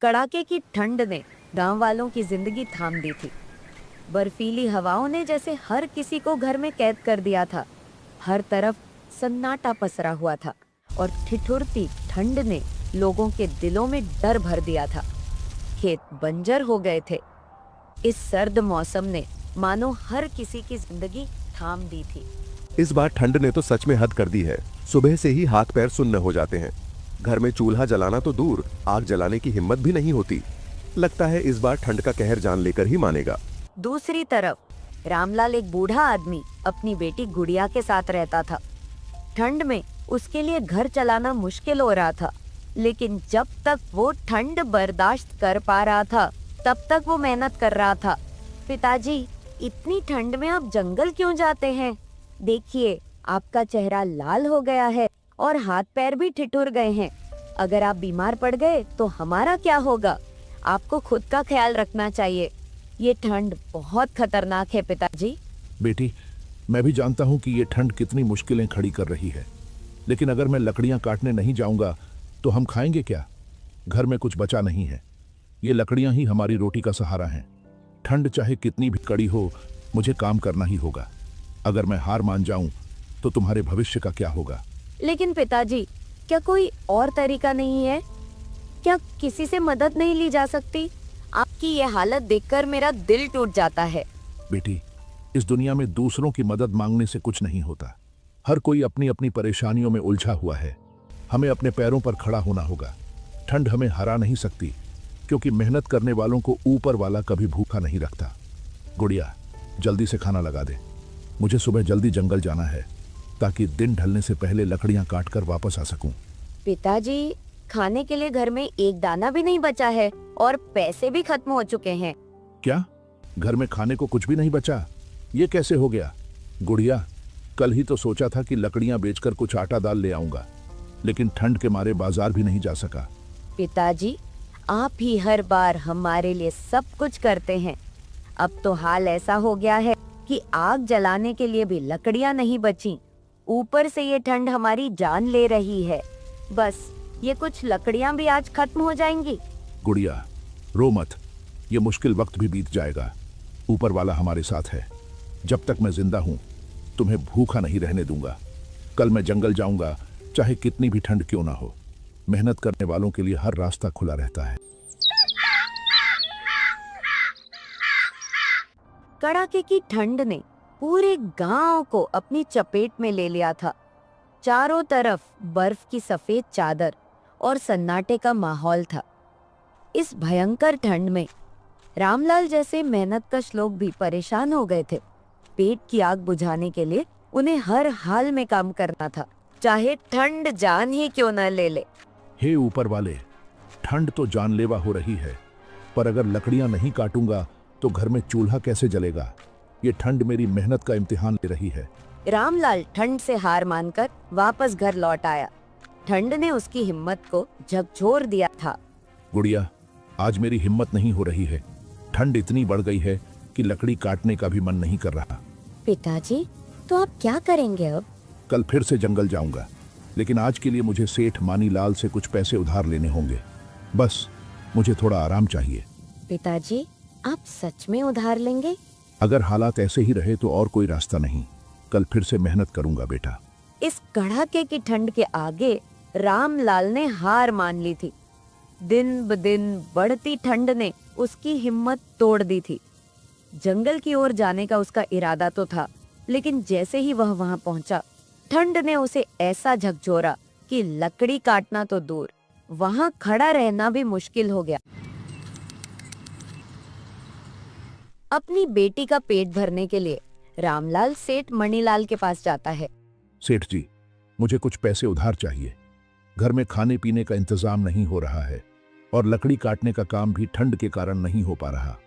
कड़ाके की ठंड ने गांव वालों की जिंदगी थाम दी थी। बर्फीली हवाओं ने जैसे हर किसी को घर में कैद कर दिया था। हर तरफ सन्नाटा पसरा हुआ था और ठिठुरती ठंड ने लोगों के दिलों में डर भर दिया था। खेत बंजर हो गए थे। इस सर्द मौसम ने मानो हर किसी की जिंदगी थाम दी थी। इस बार ठंड ने तो सच में हद कर दी है। सुबह से ही हाथ पैर सुन्न हो जाते हैं। घर में चूल्हा जलाना तो दूर, आग जलाने की हिम्मत भी नहीं होती। लगता है इस बार ठंड का कहर जान लेकर ही मानेगा। दूसरी तरफ रामलाल एक बूढ़ा आदमी अपनी बेटी गुड़िया के साथ रहता था। ठंड में उसके लिए घर चलाना मुश्किल हो रहा था, लेकिन जब तक वो ठंड बर्दाश्त कर पा रहा था तब तक वो मेहनत कर रहा था। पिताजी, इतनी ठंड में आप जंगल क्यों जाते हैं? देखिए, आपका चेहरा लाल हो गया है और हाथ पैर भी ठिठुर गए हैं। अगर आप बीमार पड़ गए तो हमारा क्या होगा? आपको खुद का ख्याल रखना चाहिए। ये ठंड बहुत खतरनाक है पिताजी। बेटी, मैं भी जानता हूँ कि ये ठंड कितनी मुश्किलें खड़ी कर रही है, लेकिन अगर मैं लकड़ियाँ काटने नहीं जाऊंगा तो हम खाएंगे क्या? घर में कुछ बचा नहीं है। ये लकड़ियाँ ही हमारी रोटी का सहारा हैं। ठंड चाहे कितनी भी कड़ी हो, मुझे काम करना ही होगा। अगर मैं हार मान जाऊं तो तुम्हारे भविष्य का क्या होगा? लेकिन पिताजी, क्या कोई और तरीका नहीं है? क्या किसी से मदद नहीं ली जा सकती? आपकी ये हालत देखकर मेरा दिल टूट जाता है। बेटी, इस दुनिया में दूसरों की मदद मांगने से कुछ नहीं होता। हर कोई अपनी अपनी परेशानियों में उलझा हुआ है। हमें अपने पैरों पर खड़ा होना होगा। ठंड हमें हरा नहीं सकती, क्योंकि मेहनत करने वालों को ऊपर वाला कभी भूखा नहीं रखता। गुड़िया, जल्दी से खाना लगा दे। मुझे सुबह जल्दी जंगल जाना है, ताकि दिन ढलने से पहले लकड़ियां काटकर वापस आ सकूं। पिताजी, खाने के लिए घर में एक दाना भी नहीं बचा है और पैसे भी खत्म हो चुके हैं। क्या? घर में खाने को कुछ भी नहीं बचा? ये कैसे हो गया? गुड़िया, कल ही तो सोचा था कि लकड़ियां बेचकर कुछ आटा दाल ले आऊंगा, लेकिन ठंड के मारे बाजार भी नहीं जा सका। पिताजी, आप ही हर बार हमारे लिए सब कुछ करते हैं। अब तो हाल ऐसा हो गया है कि आग जलाने के लिए भी लकड़ियां नहीं बची। ऊपर से ये ठंड हमारी जान ले रही है। बस ये कुछ लकड़ियां भी आज खत्म हो जाएंगी। गुड़िया, रो मत। ये मुश्किल वक्त भी बीत जाएगा। ऊपर वाला हमारे साथ है। जब तक मैं जिंदा हूं, तुम्हें भूखा नहीं रहने दूंगा। कल मैं जंगल जाऊंगा, चाहे कितनी भी ठंड क्यों ना हो। मेहनत करने वालों के लिए हर रास्ता खुला रहता है। कड़ाके की ठंड ने पूरे गांव को अपनी चपेट में ले लिया था। चारों तरफ बर्फ की सफेद चादर और सन्नाटे का माहौल था। इस भयंकर ठंड में रामलाल जैसे मेहनतकश लोग भी परेशान हो गए थे। पेट की आग बुझाने के लिए उन्हें हर हाल में काम करना था, चाहे ठंड जान ही क्यों न ले ले। हे ऊपर वाले, ठंड तो जानलेवा हो रही है, पर अगर लकड़ियां नहीं काटूंगा तो घर में चूल्हा कैसे जलेगा? ये ठंड मेरी मेहनत का इम्तिहान ले रही है। रामलाल ठंड से हार मानकर वापस घर लौट आया। ठंड ने उसकी हिम्मत को झकझोर दिया था। गुड़िया, आज मेरी हिम्मत नहीं हो रही है। ठंड इतनी बढ़ गई है कि लकड़ी काटने का भी मन नहीं कर रहा। पिताजी, तो आप क्या करेंगे अब? कल फिर से जंगल जाऊंगा, लेकिन आज के लिए मुझे सेठ मानीलाल से कुछ पैसे उधार लेने होंगे। बस मुझे थोड़ा आराम चाहिए। पिताजी, आप सच में उधार लेंगे? अगर हालात ऐसे ही रहे तो और कोई रास्ता नहीं। कल फिर से मेहनत करूंगा बेटा। इस कड़ाके की ठंड के आगे रामलाल ने हार मान ली थी। दिन ब दिन बढ़ती ठंड ने उसकी हिम्मत तोड़ दी थी। जंगल की ओर जाने का उसका इरादा तो था, लेकिन जैसे ही वह वहां पहुंचा, ठंड ने उसे ऐसा झकझोरा कि लकड़ी काटना तो दूर, वहां खड़ा रहना भी मुश्किल हो गया। अपनी बेटी का पेट भरने के लिए रामलाल सेठ मणिलाल के पास जाता है। सेठ जी, मुझे कुछ पैसे उधार चाहिए। घर में खाने पीने का इंतजाम नहीं हो रहा है और लकड़ी काटने का काम भी ठंड के कारण नहीं हो पा रहा।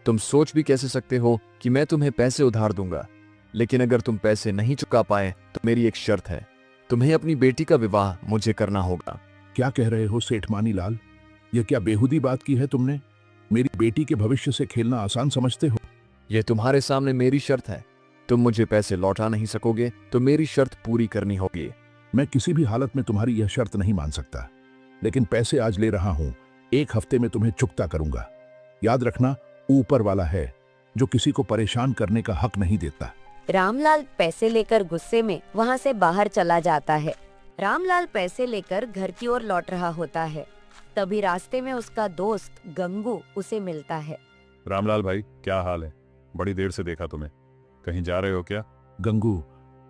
तुम सोच भी कैसे सकते हो कि मैं तुम्हें पैसे उधार दूंगा? लेकिन अगर तुम पैसे नहीं चुका पाए तो मेरी एक शर्त है। तुम्हें अपनी बेटी का विवाह मुझे करना होगा। क्या कह रहे हो सेठ मानीलाल? यह क्या बेहुदी बात की है तुमने? मेरी बेटी के भविष्य से खेलना आसान समझते हो? यह तुम्हारे सामने मेरी शर्त है। तुम मुझे पैसे लौटा नहीं सकोगे तो मेरी शर्त पूरी करनी होगी। मैं किसी भी हालत में तुम्हारी यह शर्त नहीं मान सकता, लेकिन पैसे आज ले रहा हूं, 1 हफ्ते में तुम्हें चुकता करूंगा। याद रखना, ऊपर वाला है जो किसी को परेशान करने का हक नहीं देता। रामलाल पैसे लेकर गुस्से में वहाँ से बाहर चला जाता है। रामलाल पैसे लेकर घर की ओर लौट रहा होता है। तभी रास्ते में उसका दोस्त गंगू उसे मिलता है। रामलाल भाई, क्या हाल है? बड़ी देर से देखा तुम्हें, कहीं जा रहे हो क्या? गंगू,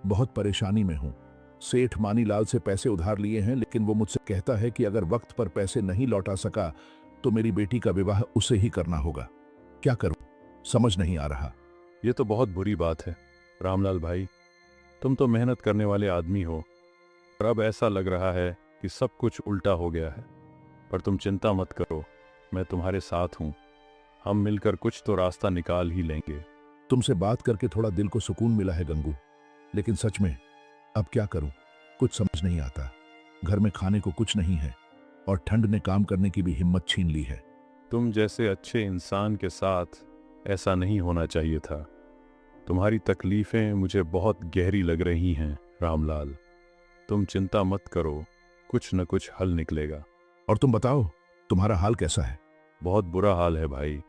बहुत परेशानी में हूँ। सेठ मानीलाल से पैसे उधार लिए हैं, लेकिन वो मुझसे कहता है कि अगर वक्त पर पैसे नहीं लौटा सका तो मेरी बेटी का विवाह उसे ही करना होगा। क्या करूं, समझ नहीं आ रहा। ये तो बहुत बुरी बात है रामलाल भाई। तुम तो मेहनत करने वाले आदमी हो और अब ऐसा लग रहा है कि सब कुछ उल्टा हो गया है। पर तुम चिंता मत करो, मैं तुम्हारे साथ हूँ। हम मिलकर कुछ तो रास्ता निकाल ही लेंगे। तुमसे बात करके थोड़ा दिल को सुकून मिला है गंगू, लेकिन सच में अब क्या करूं, कुछ समझ नहीं आता। घर में खाने को कुछ नहीं है और ठंड ने काम करने की भी हिम्मत छीन ली है। तुम जैसे अच्छे इंसान के साथ ऐसा नहीं होना चाहिए था। तुम्हारी तकलीफें मुझे बहुत गहरी लग रही हैं रामलाल। तुम चिंता मत करो, कुछ न कुछ हल निकलेगा। और तुम बताओ, तुम्हारा हाल कैसा है? बहुत बुरा हाल है भाई।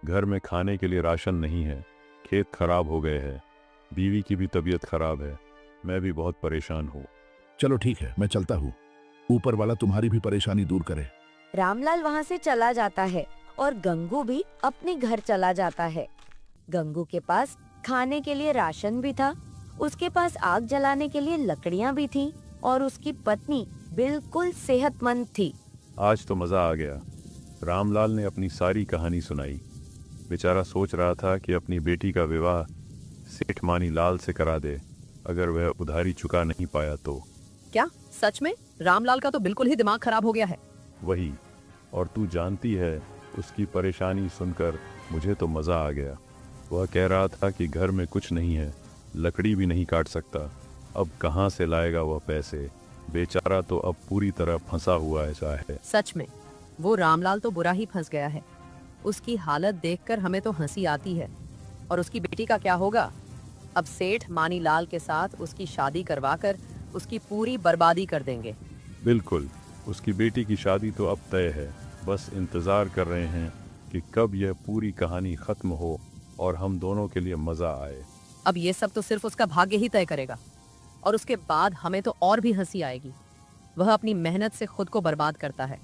घर में खाने के लिए राशन नहीं है, खेत खराब हो गए हैं, बीवी की भी तबीयत खराब है, मैं भी बहुत परेशान हूँ। चलो ठीक है, मैं चलता हूँ। ऊपर वाला तुम्हारी भी परेशानी दूर करे। रामलाल वहाँ से चला जाता है और गंगू भी अपने घर चला जाता है। गंगू के पास खाने के लिए राशन भी था, उसके पास आग जलाने के लिए लकड़ियाँ भी थीं और उसकी पत्नी बिल्कुल सेहतमंद थी। आज तो मजा आ गया। रामलाल ने अपनी सारी कहानी सुनाई। बेचारा सोच रहा था कि अपनी बेटी का विवाह सेठ मानीलाल से करा दे, अगर वह उधारी चुका नहीं पाया तो। क्या सच में? रामलाल का तो बिल्कुल ही दिमाग खराब हो गया है। वही, और तू जानती है, उसकी परेशानी सुनकर मुझे तो मजा आ गया। वह कह रहा था कि घर में कुछ नहीं है, लकड़ी भी नहीं काट सकता, अब कहाँ से लाएगा वह पैसे। बेचारा तो अब पूरी तरह फंसा हुआ ऐसा है। सच में वो रामलाल तो बुरा ही फंस गया है। उसकी हालत देखकर हमें तो हंसी आती है। और उसकी बेटी का क्या होगा? अब सेठ मानीलाल के साथ उसकी शादी करवाकर उसकी पूरी बर्बादी कर देंगे। बिल्कुल, उसकी बेटी की शादी तो अब तय है। बस इंतजार कर रहे हैं कि कब यह पूरी कहानी खत्म हो और हम दोनों के लिए मजा आए। अब ये सब तो सिर्फ उसका भाग्य ही तय करेगा और उसके बाद हमें तो और भी हंसी आएगी। वह अपनी मेहनत से खुद को बर्बाद करता है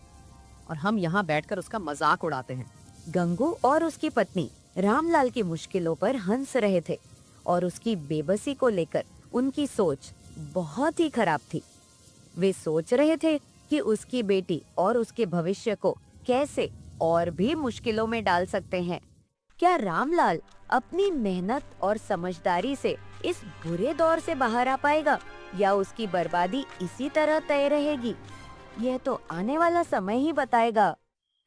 और हम यहाँ बैठकर उसका मजाक उड़ाते हैं। गंगू और उसकी पत्नी रामलाल की मुश्किलों पर हंस रहे थे और उसकी बेबसी को लेकर उनकी सोच बहुत ही खराब थी। वे सोच रहे थे कि उसकी बेटी और उसके भविष्य को कैसे और भी मुश्किलों में डाल सकते हैं। क्या रामलाल अपनी मेहनत और समझदारी से इस बुरे दौर से बाहर आ पाएगा या उसकी बर्बादी इसी तरह तय रहेगी? यह तो आने वाला समय ही बताएगा।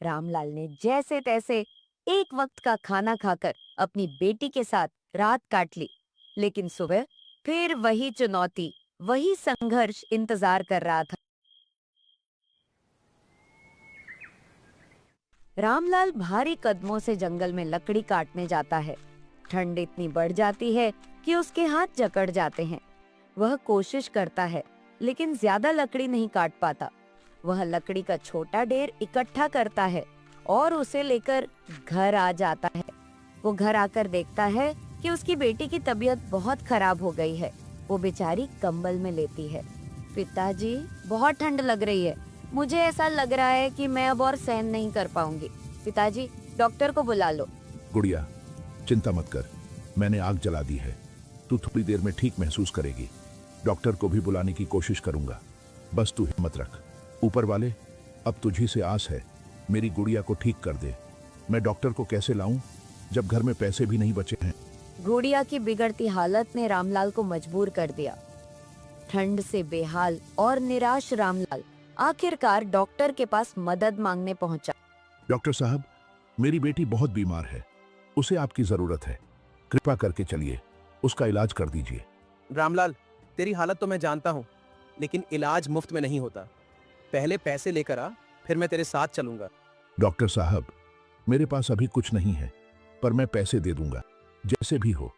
रामलाल ने जैसे तैसे एक वक्त का खाना खाकर अपनी बेटी के साथ रात काट ली, लेकिन सुबह फिर वही चुनौती, वही संघर्ष इंतजार कर रहा था। रामलाल भारी कदमों से जंगल में लकड़ी काटने जाता है। ठंड इतनी बढ़ जाती है कि उसके हाथ जकड़ जाते हैं। वह कोशिश करता है लेकिन ज्यादा लकड़ी नहीं काट पाता। वह लकड़ी का छोटा ढेर इकट्ठा करता है और उसे लेकर घर आ जाता है। वो घर आकर देखता है कि उसकी बेटी की तबीयत बहुत खराब हो गई है। वो बेचारी कंबल में लेती है। पिताजी, बहुत ठंड लग रही है, मुझे ऐसा लग रहा है कि मैं अब और सहन नहीं कर पाऊंगी। पिताजी, डॉक्टर को बुला लो। गुड़िया, चिंता मत कर, मैंने आग जला दी है। तू थोड़ी देर में ठीक महसूस करेगी। डॉक्टर को भी बुलाने की कोशिश करूंगा, बस तू हिम्मत रख। ऊपर वाले, अब तुझी से आस है, मेरी गुड़िया को ठीक कर दे। मैं डॉक्टर को कैसे लाऊं जब घर में पैसे भी नहीं बचे हैं। गुड़िया की बिगड़ती हालत ने रामलाल को मजबूर कर दिया। ठंड से बेहाल और निराश रामलाल आखिरकार डॉक्टर के पास मदद मांगने पहुंचा। डॉक्टर साहब, मेरी बेटी बहुत बीमार है, उसे आपकी जरूरत है। कृपा करके चलिए, उसका इलाज कर दीजिए। रामलाल, तेरी हालत तो मैं जानता हूँ, लेकिन इलाज मुफ्त में नहीं होता। पहले पैसे लेकर आ, फिर मैं तेरे साथ चलूंगा। डॉक्टर साहब, मेरे पास अभी कुछ नहीं है, पर मैं पैसे दे दूंगा, जैसे भी हो।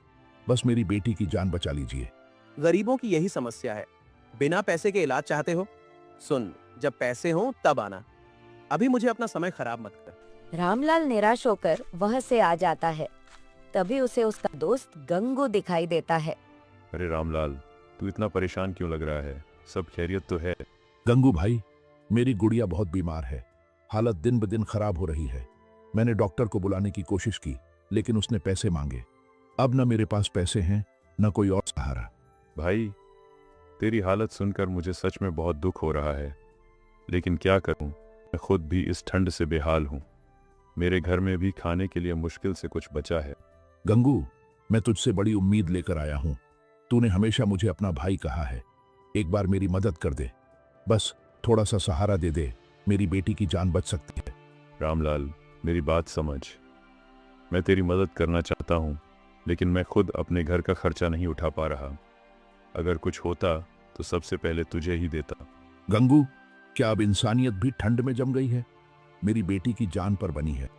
बस मेरी बेटी की जान बचा लीजिए। गरीबों की यही समस्या है, बिना पैसे के इलाज चाहते हो। सुन, जब पैसे हो तब आना। अभी मुझे अपना समय खराब मत कर। रामलाल निराश होकर वह से आ जाता है। तभी उसे उसका दोस्त गंगू दिखाई देता है। अरे रामलाल, तू इतना परेशान क्यों लग रहा है? सब खैरियत तो है? गंगू भाई, मेरी गुड़िया बहुत बीमार है। हालत दिन ब दिन खराब हो रही है। मैंने डॉक्टर को बुलाने की कोशिश की, लेकिन उसने पैसे मांगे। अब न मेरे पास पैसे हैं, न कोई और सहारा। भाई, तेरी हालत सुनकर मुझे सच में बहुत दुख हो रहा है, लेकिन क्या करूं, मैं खुद भी इस ठंड से बेहाल हूं। मेरे घर में भी खाने के लिए मुश्किल से कुछ बचा है। गंगू, मैं तुझसे बड़ी उम्मीद लेकर आया हूं। तूने हमेशा मुझे अपना भाई कहा है। एक बार मेरी मदद कर दे, बस थोड़ा सा सहारा दे दे। मेरी बेटी की जान बच सकती है। रामलाल, मेरी बात समझ। मैं तेरी मदद करना चाहता हूं, लेकिन मैं खुद अपने घर का खर्चा नहीं उठा पा रहा। अगर कुछ होता तो सबसे पहले तुझे ही देता। गंगू, क्या अब इंसानियत भी ठंड में जम गई है? मेरी बेटी की जान पर बनी है।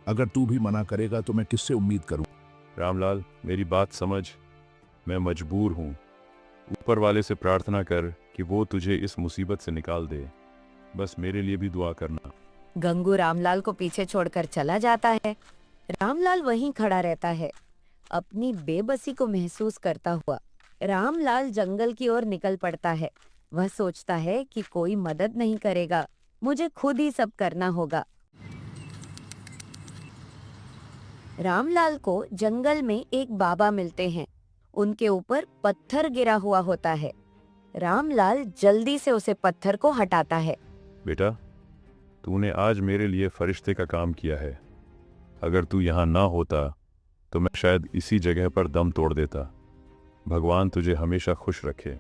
अगर तू भी मना करेगा तो मैं किससे उम्मीद करूं? रामलाल, मेरी बात समझ। मैं मजबूर हूं। ऊपर वाले से प्रार्थना कर कि वो तुझे इस मुसीबत से निकाल दे। बस मेरे लिए भी दुआ करना। गंगू रामलाल को पीछे छोड़कर चला जाता है। रामलाल वहीं खड़ा रहता है, अपनी बेबसी को महसूस करता हुआ। रामलाल जंगल की ओर निकल पड़ता है। वह सोचता है कि कोई मदद नहीं करेगा, मुझे खुद ही सब करना होगा। रामलाल को जंगल में एक बाबा मिलते हैं। उनके ऊपर पत्थर गिरा हुआ होता है। रामलाल जल्दी से उसे पत्थर को हटाता है। बेटा, तूने आज मेरे लिए फरिश्ते का काम किया है। अगर तू यहाँ ना होता तो मैं शायद इसी जगह पर दम तोड़ देता। भगवान तुझे हमेशा खुश रखे।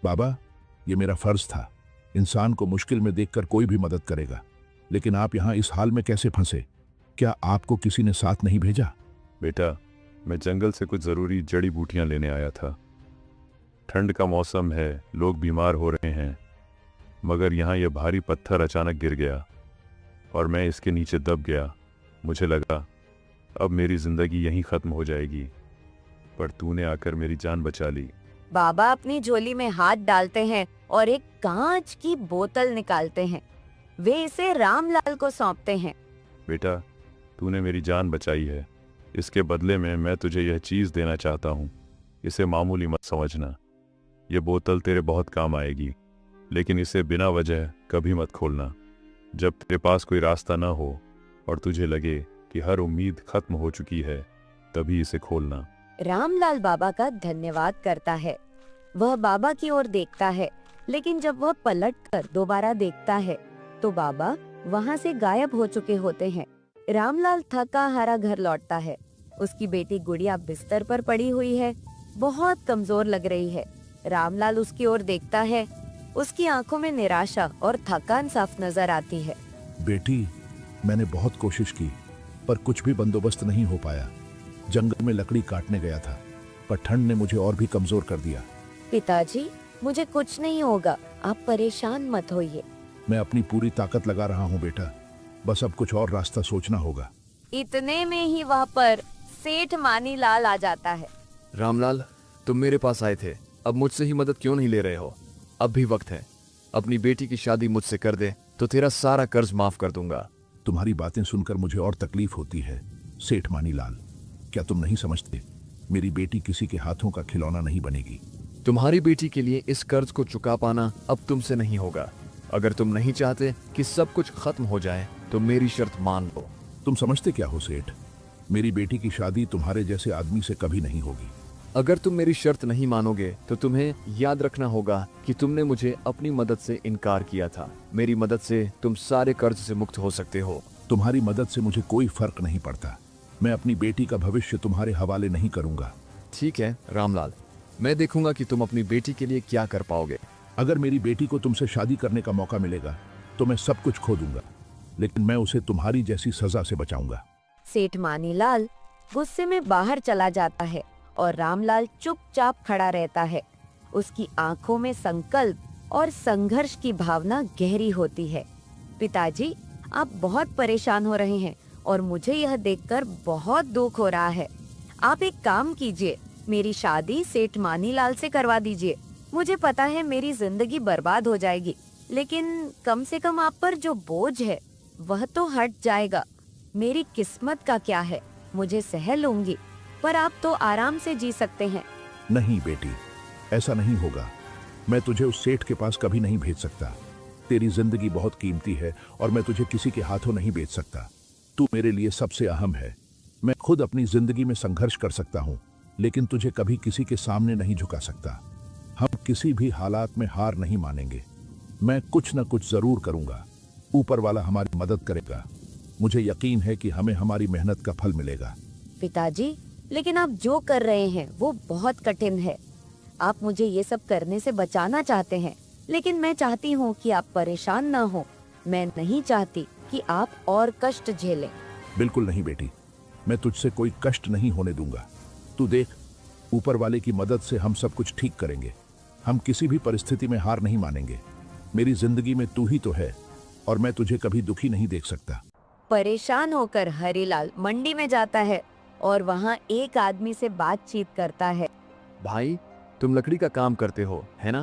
बाबा, ये मेरा फर्ज था। इंसान को मुश्किल में देखकर कोई भी मदद करेगा, लेकिन आप यहाँ इस हाल में कैसे फंसे? क्या आपको किसी ने साथ नहीं भेजा? बेटा, मैं जंगल से कुछ ज़रूरी जड़ी बूटियां लेने आया था। ठंड का मौसम है, लोग बीमार हो रहे हैं, मगर यहाँ यह भारी पत्थर अचानक गिर गया और मैं इसके नीचे दब गया। मुझे लगा अब मेरी जिंदगी यहीं खत्म हो जाएगी, पर तूने आकर मेरी जान बचा ली। बाबा अपनी झोली में हाथ डालते हैं और एक कांच की बोतल निकालते हैं। वे इसे रामलाल को सौंपते हैं। बेटा, तूने मेरी जान बचाई है। इसके बदले में मैं तुझे यह चीज़ देना चाहता हूँ। इसे मामूली मत समझना। यह बोतल तेरे बहुत काम आएगी, लेकिन इसे बिना वजह कभी मत खोलना। जब तेरे पास कोई रास्ता ना हो और तुझे लगे कि हर उम्मीद खत्म हो चुकी है, तभी इसे खोलना। रामलाल बाबा का धन्यवाद करता है। वह बाबा की ओर देखता है, लेकिन जब वह पलटकर दोबारा देखता है तो बाबा वहाँ से गायब हो चुके होते हैं। रामलाल थका हारा घर लौटता है। उसकी बेटी गुड़िया बिस्तर पर पड़ी हुई है, बहुत कमजोर लग रही है। रामलाल उसकी ओर देखता है। उसकी आंखों में निराशा और थकान साफ नजर आती है। बेटी, मैंने बहुत कोशिश की, पर कुछ भी बंदोबस्त नहीं हो पाया। जंगल में लकड़ी काटने गया था, पर ठंड ने मुझे और भी कमजोर कर दिया। पिताजी, मुझे कुछ नहीं होगा, आप परेशान मत होइए। मैं अपनी पूरी ताकत लगा रहा हूँ बेटा, बस अब कुछ और रास्ता सोचना होगा। इतने में ही वहाँ पर सेठ मानीलाल आ जाता है। रामलाल, तुम मेरे पास आए थे, अब मुझसे ही मदद क्यों नहीं ले रहे हो? अब भी वक्त है। अपनी बेटी की शादी मुझसे कर दे तो तेरा सारा कर्ज माफ कर दूंगा। तुम्हारी बातें सुनकर मुझे और तकलीफ होती है सेठ मानीलाल। क्या तुम नहीं समझते, मेरी बेटी किसी के हाथों का खिलौना नहीं बनेगी। तुम्हारी बेटी के लिए इस कर्ज को चुका पाना अब तुमसे नहीं होगा। अगर तुम नहीं चाहते कि सब कुछ खत्म हो जाए तो मेरी शर्त मान लो। तुम समझते क्या हो सेठ? मेरी बेटी की शादी तुम्हारे जैसे आदमी से कभी नहीं होगी। अगर तुम मेरी शर्त नहीं मानोगे तो तुम्हें याद रखना होगा कि तुमने मुझे अपनी मदद से इनकार किया था। मेरी मदद से तुम सारे कर्ज से मुक्त हो सकते हो। तुम्हारी मदद से मुझे कोई फर्क नहीं पड़ता। मैं अपनी बेटी का भविष्य तुम्हारे हवाले नहीं करूंगा। ठीक है रामलाल, मैं देखूंगा कि तुम अपनी बेटी के लिए क्या कर पाओगे। अगर मेरी बेटी को तुमसे शादी करने का मौका मिलेगा तो मैं सब कुछ खो दूंगा, लेकिन मैं उसे तुम्हारी जैसी सजा से बचाऊंगा। सेठ मानीलाल गुस्से में बाहर चला जाता है और रामलाल चुपचाप खड़ा रहता है। उसकी आंखों में संकल्प और संघर्ष की भावना गहरी होती है। पिताजी, आप बहुत परेशान हो रहे हैं और मुझे यह देखकर बहुत दुख हो रहा है। आप एक काम कीजिए, मेरी शादी सेठ मानीलाल से करवा दीजिए। मुझे पता है मेरी जिंदगी बर्बाद हो जाएगी, लेकिन कम से कम आप पर जो बोझ है वह तो हट जाएगा। मेरी किस्मत का क्या है, मुझे सह लूंगी, पर आप तो आराम से जी सकते हैं। नहीं बेटी, ऐसा नहीं होगा। मैं तुझे उस सेठ के पास कभी नहीं भेज सकता। तेरी जिंदगी बहुत कीमती है और मैं तुझे किसी के हाथों नहीं बेच सकता। तू मेरे लिए सबसे अहम है। मैं खुद अपनी जिंदगी में संघर्ष कर सकता हूँ, लेकिन तुझे कभी किसी के सामने नहीं झुका सकता। हम किसी भी हालात में हार नहीं मानेंगे। मैं कुछ न कुछ जरूर करूंगा। ऊपर वाला हमारी मदद करेगा। मुझे यकीन है कि हमें हमारी मेहनत का फल मिलेगा। पिताजी, लेकिन आप जो कर रहे हैं वो बहुत कठिन है। आप मुझे ये सब करने से बचाना चाहते हैं, लेकिन मैं चाहती हूँ कि आप परेशान न हो। मैं नहीं चाहती कि आप और कष्ट झेलें। बिल्कुल नहीं बेटी, मैं तुझसे कोई कष्ट नहीं होने दूंगा। तू देख, ऊपर वाले की मदद से हम सब कुछ ठीक करेंगे। हम किसी भी परिस्थिति में हार नहीं मानेंगे। मेरी जिंदगी में तू ही तो है और मैं तुझे कभी दुखी नहीं देख सकता। परेशान होकर हरीलाल मंडी में जाता है और वहाँ एक आदमी से बातचीत करता है। भाई, तुम लकड़ी का काम करते हो, है ना?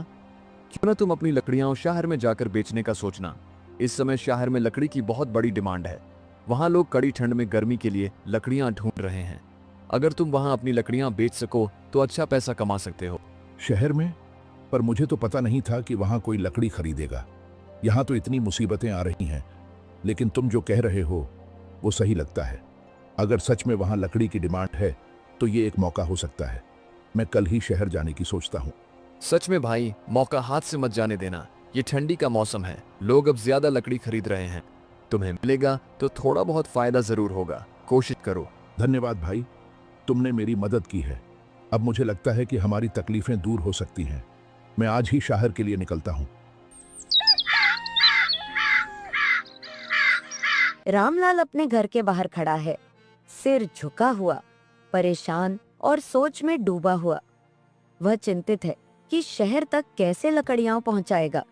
क्यों ना तुम अपनी लकड़ियां शहर में जाकर बेचने का सोचना। इस समय शहर में लकड़ी की बहुत बड़ी डिमांड है। वहाँ लोग कड़ी ठंड में गर्मी के लिए लकड़ियां ढूंढ रहे हैं। अगर तुम वहाँ अपनी लकड़ियां बेच सको तो अच्छा पैसा कमा सकते हो। शहर में? पर मुझे तो पता नहीं था कि वहाँ कोई लकड़ी खरीदेगा। यहाँ तो इतनी मुसीबतें आ रही हैं, लेकिन तुम जो कह रहे हो वो सही लगता है। अगर सच में वहाँ लकड़ी की डिमांड है तो ये एक मौका हो सकता है। मैं कल ही शहर जाने की सोचता हूँ। सच में भाई, मौका हाथ से मत जाने देना। ये ठंडी का मौसम है, लोग अब ज्यादा लकड़ी खरीद रहे हैं। तुम्हें मिलेगा तो थोड़ा बहुत फायदा जरूर होगा। कोशिश करो। धन्यवाद भाई, तुमने मेरी मदद की है। अब मुझे लगता है कि हमारी तकलीफें दूर हो सकती हैं। मैं आज ही शहर के लिए निकलता हूँ। रामलाल अपने घर के बाहर खड़ा है, सिर झुका हुआ, परेशान और सोच में डूबा हुआ। वह चिंतित है कि शहर तक कैसे लकड़ियां पहुंचाएगा,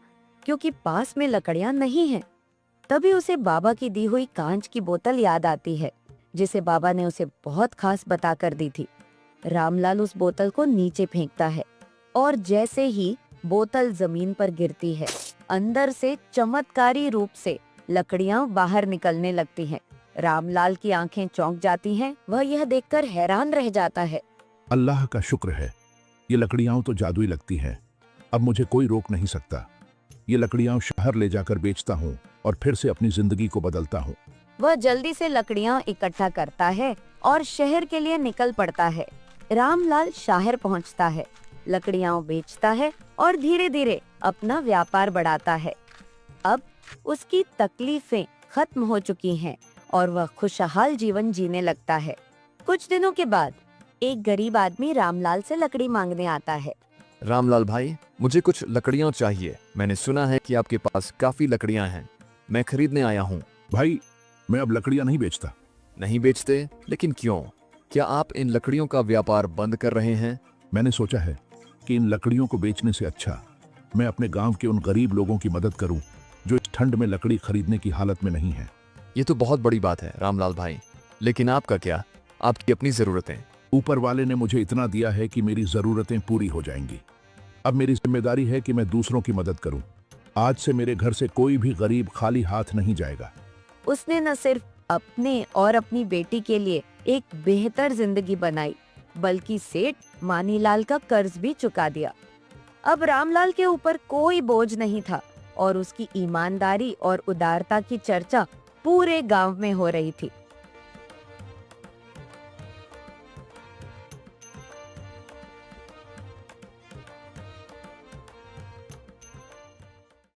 क्योंकि पास में लकड़ियां नहीं हैं। तभी उसे बाबा की दी हुई कांच की बोतल याद आती है, जिसे बाबा ने उसे बहुत खास बता कर दी थी। रामलाल उस बोतल को नीचे फेंकता है और जैसे ही बोतल जमीन पर गिरती है, अंदर से चमत्कारी रूप से लकड़ियां बाहर निकलने लगती हैं। रामलाल की आंखें चौंक जाती हैं। वह यह देखकर हैरान रह जाता है। अल्लाह का शुक्र है, ये लकड़ियां तो जादुई लगती हैं। अब मुझे कोई रोक नहीं सकता। ये लकड़ियां शहर ले जाकर बेचता हूँ और फिर से अपनी जिंदगी को बदलता हूँ। वह जल्दी से लकड़ियां इकट्ठा करता है और शहर के लिए निकल पड़ता है। रामलाल शहर पहुंचता है, लकड़ियां बेचता है और धीरे धीरे अपना व्यापार बढ़ाता है। अब उसकी तकलीफें खत्म हो चुकी हैं और वह खुशहाल जीवन जीने लगता है। कुछ दिनों के बाद एक गरीब आदमी रामलाल से लकड़ी मांगने आता है। रामलाल भाई, मुझे कुछ लकड़ियां चाहिए। मैंने सुना है कि आपके पास काफी लकड़ियां हैं। मैं खरीदने आया हूँ। भाई, मैं अब लकड़ियां नहीं बेचता। नहीं बेचते? लेकिन क्यों? क्या आप इन लकड़ियों का व्यापार बंद कर रहे हैं? मैंने सोचा है कि इन लकड़ियों को बेचने से अच्छा मैं अपने गांव के उन गरीब लोगों की मदद करूं जो इस ठंड में लकड़ी खरीदने की हालत में नहीं है। ये तो बहुत बड़ी बात है रामलाल भाई, लेकिन आपका क्या? आपकी अपनी जरूरतें। ऊपर वाले ने मुझे इतना दिया है कि मेरी जरूरतें पूरी हो जाएंगी। अब मेरी जिम्मेदारी है कि मैं दूसरों की मदद करूं। आज से मेरे घर से कोई भी गरीब खाली हाथ नहीं जाएगा। उसने न सिर्फ अपने और अपनी बेटी के लिए एक बेहतर जिंदगी बनाई, बल्कि सेठ मानीलाल का कर्ज भी चुका दिया। अब रामलाल के ऊपर कोई बोझ नहीं था और उसकी ईमानदारी और उदारता की चर्चा पूरे गांव में हो रही थी।